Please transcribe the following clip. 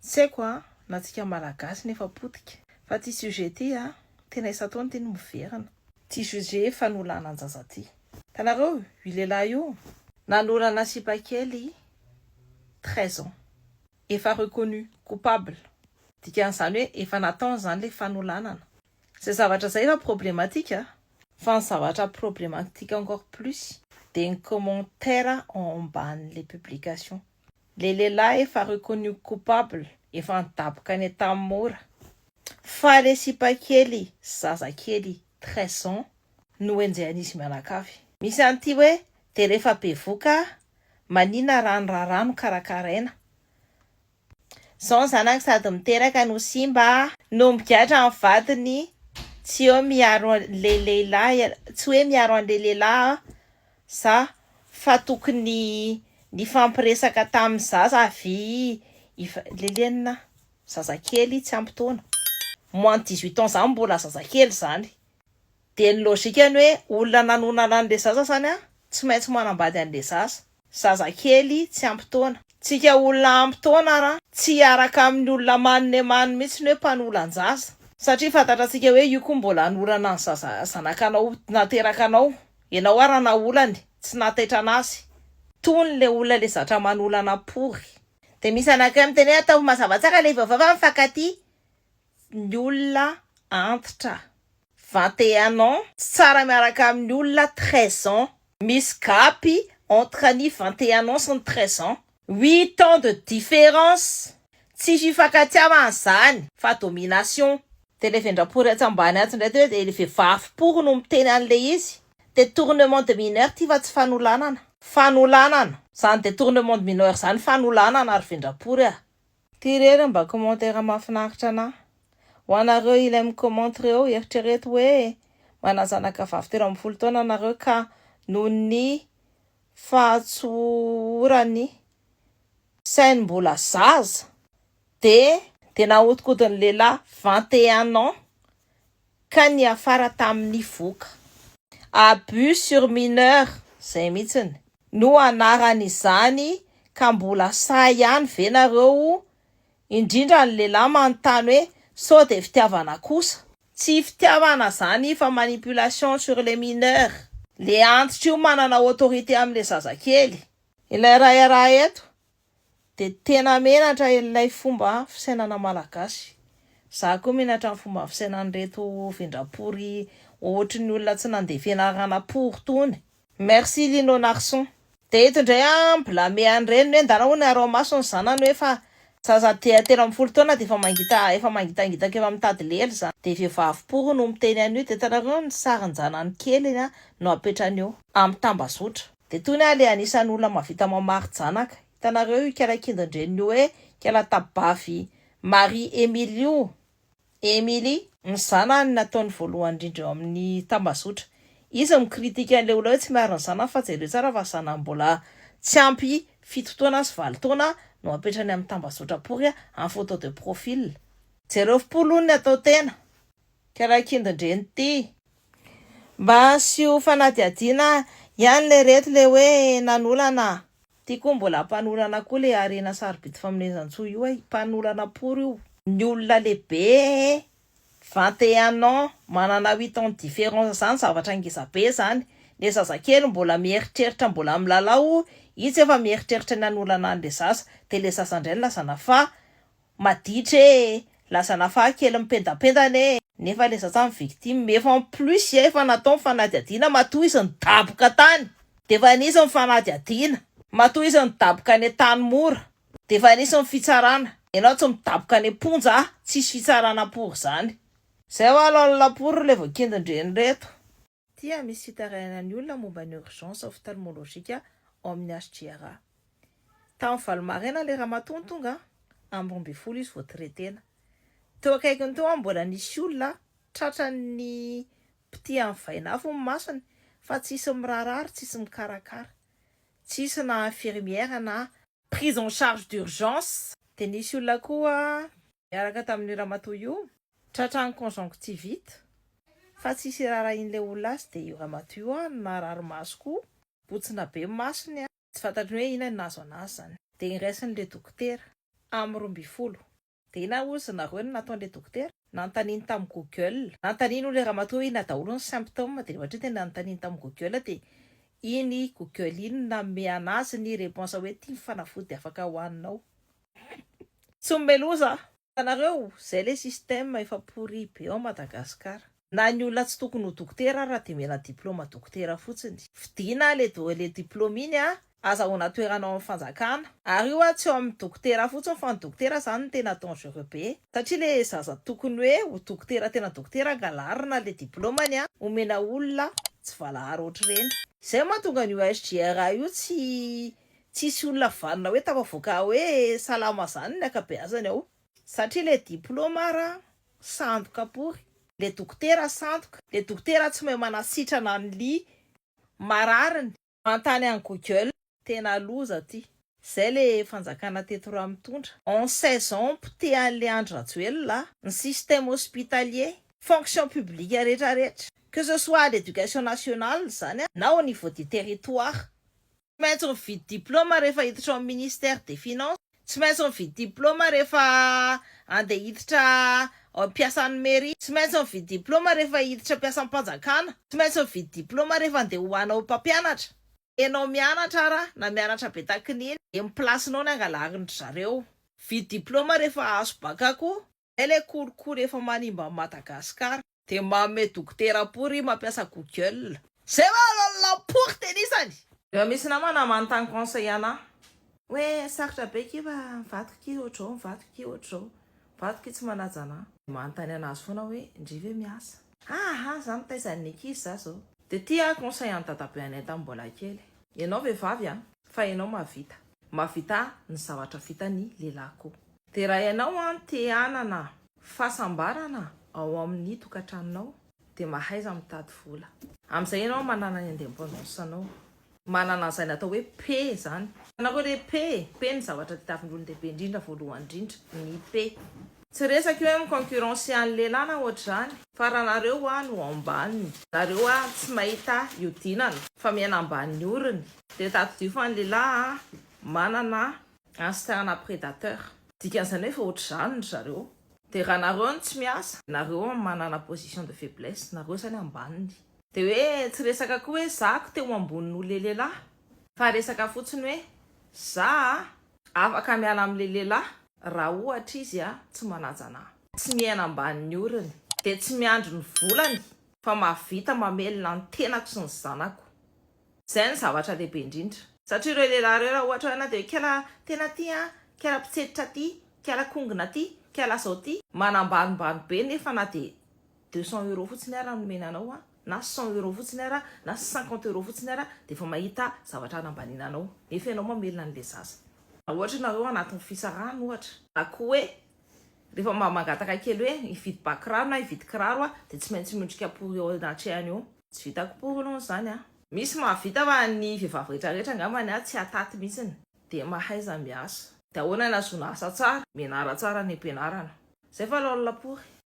Tsy haiko na antsika malagasy nefa potika fa ty sujet ty tena isa-taona ty miverina. Ty sujet fanolana an-jaza ty. Tanareo io lehilahy io nanolana sipakely 13 ans. Efa reconnu coupable. Dikan'izany hoe efa nataony zany le fanolanana. Zay zavatra zay efa problématique fa ny zavatra problématique encore plus de ny commentaire amban'le publication. Le lehilahy efa reconnu coupable efa nidaboka ny tamin'ny mora fa le sipakely zazakely 13 ans no enjehan'izy mianakavy. Misy an'ity hoe de rehefa bevoka manina rano karakaraina. Zao zanaka sady miteraka no simba no migatra amin'ny vadiny tsy hoe miaro le lehilahy, tsy hoe miaro an'le lehilahy za fa tokony ny fampiresaka tamin'ny zaza lelena zazakely tsy ampy taona. Moins de 18 ans zany mbola zazakely zany. De ny logikany hoe olona nanonana an'le zaza zany tsy maintsy manambady an'le zazakely tsy ampy taona. Tsika olona ampy taona tsy araka amin'ny olona manine mihitsy ny hoe mpanolan-jaza. Satria fantatratsika hoe io koa mbola anorana ny zanakanao naterakanao. Ianao raha naolany tsy nataitra anazy. Tony le olona le zatra manolana pory. De misy anakay miteny hoe atao mazava tsara le vaovava mifankaty ny olona antitra 21 ans tsara miaraka amin'ny olona 13 ans. Misy gapy entre ny 21 ans sy ny 13 ans. 8 ans de différence. Tsy fifankatiavana zany fa domination. De le vendrapory atsambany atsy ndray hoe de le vehivavy pory no miteny an'le izy. Détournement de mineur ty fa tsy fanolanana. Fanolanana. Zany détournement de mineur zany fanolanana ary vendrapory Ty rery mba commentaire mahafinaritra anahy. Ho anareo ilay micommente eo eritrereto hoe manazanaka vavy 13 taona anareo ka noho ny fahatsorany sainy mbola zaza de nahodikotin'ny lehilahy 21 ans ka ny afara tamin'ny voka. Abus sur mineur zay mihitsiny no anaran'izany ka mbola sa ihany ve nareo indrindra ny lehilahy manontany hoe sao de fitiavana kosa. Tsy fitiavana zany fa manipulation sur les mineurs. Le antitra io manana autorité amin'le zazakely. Ilay raha eto de tena menatra ilay fomba fisainana malagasy. Za koa menatra ny fomba fisainan'ireto vendrapory ohatry ny olona tsy nandeha fianarana pory tony. Merci Lino Narson. De eto indray blâme an'ireny hoe ndana ny aro maso ny zanany hoe fa zaza 13 taona de efa mangitangitaka efa mitady lely zany. De vehivavy pory no miteny an'io de tanareo ny sarin-janany kely no apetrany eo amin'ny tambazotra. De tony le anisan'ny olona mahavita mamary janaka. Tanareo io kialakindrin-dreny hoe kiala tabavy Marie Émilie ny zanany nataony voalohany indrindra eo amin'ny tambazotra. Izy mikritika an'le olona hoe tsy miaro ny zanany fa jereo tsara fa zanany mbola tsy ampy 7 taona sy 9 taona no apetrany amin'ny tambazotra pory en photo de profil. Jereo polony atao tena. Kialakindrin-dreny ty. Mba sy ho fanadihadiana ihany le reto le hoe nanolana. Ty koa mbola mpanolana koa le arena sarobidy famonjena-tsoa io mpanolana pory io. Ny olona lehibe 21 ans manana 8 ans de différence zany zavatra ngezabe zany. Le zazakely mbola mieritreritra mbola milalao izy efa mieritreritra ny anolana an'le zaza. De le zaza indray lazana fa maditra lazana fa kely mipendapendana nefa le zaza victime efa en plus efa natao fanadihadiana matoa izy nidaboka tany. De efa nisy ny fanadihadiana matoa izy nidaboka ny tany mora. De efa nisy ny fitsarana. Ianao tsy midaboka ny ponja tsisy fitsarana pory zany. Zay ho alala pory le voakindrin-dreny reto. Tia misy fitarainan'ny olona momba ny urgence ophtalmologika ao amin'ny HGRA. Tamin'ny valomaraina le ramatoa tonga amin'ny 12 izy voatretena. Teo akaikiny teo mbola nisy olona tratran'ny piti amin'ny vainafo ny masony fa tsisy mirarary, tsisy mikarakara. Tsisy na infirmière na prise en charge d'urgence. De nisy olona koa miaraka tamin'ny ramatoa io tratran'ny conjonctivite fa tsisy rarahin'le olona azy de io ramatoa io narary maso koa botsina be masony tsy fantatry hoe inona nazo anazy zany. De iraisiny le dokotera amin'ny 12. Tena ozy nareo no nataon'ilay dokotera nanontaniany tamin'ny Google. Nanontaniany ilay ramatoa hoe ina daholo ny symptômes dia ohatra tena nanontaniany tamin'ny Google dia iny Google iny nanome anazy ny réponse hoe ity ny fanafody afaka hohaninao. Tsy mimeloza anareo, zay le système efa pourri be ao Madagasikara. Na ny olona tsy tokony ho dokotera raha dia mena diplôma dokotera fotsiny. Vidiana le diplôme iny azahoana toerana ao amin'ny fanjakana. Ary io tsy eo amin'ny dokotera fotsiny fa ny dokotera zany no tena dangereux be. Satria le zaza tokony hoe ho dokotera tena dokotera galarina le diplômany omena olona tsy valahary ohatr'ireny. Zay mahatonga ny USGRA io tsisy olona vanona hoe tafavoaka hoe salama zany ny akabeazany ao. Satria le diplôma raha sandoka pory. Le dokotera sandoka. Le dokotera tsy mahay manasitrana ny lia marariny. Mantany any Google tena loza ty. Zay le fanjakana teto raha mitondra. En 16 ans pité an'le Andry Rajoelina ny système hospitalier, fonction publique rehetrarehetra. Que ce soit à l'éducation nationale zany na au niveau du territoire. Tsy maintsy mividy diplôma rehefa hiditra ao amin'ny ministère des finances. Tsy maintsy mividy diplôma rehefa andeha hiditra mpiasan'ny mairie. Tsy maintsy mividy diplôma rehefa hiditra mpiasan'ny mpanjakana. Tsy maintsy mividy diplôma rehefa andeha hoanao mpampianatra. Enao mianatra raha na mianatra be takin'iny dia miplasinao ny angalarin'ny zareo. Vidy diplôma rehefa azo baka koa. Zay le kolikoly efa manimba Madagasikara. Dia manome dokotera pory mampiasa Google. Zay va pory tenisany. Efa misy namana manontany conseil anahy hoe sarotra be kiva mivadika ki ohatrao mivadika ki ohatrao mivadika tsy manaja anahy. Manontany anazy foana hoe ndrive miasa. Zany taizan'ny ankizy za zao. Dia ty conseil any dadabe anay tamin'ny mbola kely. Ianao vehivavy fa ianao mahavita ny zavatra vitany lehilahy koa. Dia raha ianao te hanana fahasambarana ao amin'ny tokantranonao dia mahaiza mitady vola. Amin'izay ianao manana ny indépendance anao. Manana an'izay natao hoe paix zany. Anao le paix ny zavatra tadiavin'olon-dehibe indrindra voalohany indrindra ny paix. Tsy resaka hoe mi-concurrence an'ny lehilahy na ohatr'izany. Fa raha nareo no ambaniny. Nareo tsy mahita iodinana fa miaina ambanin'ny oriny. Dia tadidio fa ny lehilahy manana instinct prédateur. Dikan'izany hoe fa ohatr'izany zareo. Dia raha nareo tsy miasa, nareo manana position de faiblesse, nareo zany ambaniny. Dia hoe tsy resaka koa hoe zako teo ambonin'olona lehilahy. Fa resaka fotsiny hoe za afaka miala amin'le lehilahy raha ohatra izy tsy manaja anahy. Tsy miaina ambanin'ny oriny. Dia tsy miandro ny volany fa mahavita mamelona ny tenako sy ny zanako. Zay ny zavatra lehibe indrindra. Satria ireo lehilahy ireo raha ohatra hoe dia kela tena ty kela mpitseditra ty, kela kongona ty, kela zao ty. Manambanimbany be nefa na dia 200 € fotsiny ara nomena anao na 100 € fotsiny ara na 50 € fotsiny ara dia efa mahita zavatra anambaninanao. Nefa ianao mamelona an'ilay zaza. Ohatra nareo anatin'ny fisarahana ohatra. Na koa hoe rehefa mangataka kely hoe hividy bakiraro na hividy kiraro dia tsy maintsy miondrika pory ao anaty any eo. Tsy vitako pory aloha zany Misy mahavita fa ny vehivavy rehetrarehetra angambany tsy hataty mihitsiny. Dia mahaiza miasa. Dia ahoana nazona asa tsara, mianara tsara ny ampianarana. Zay fa lalao lapory.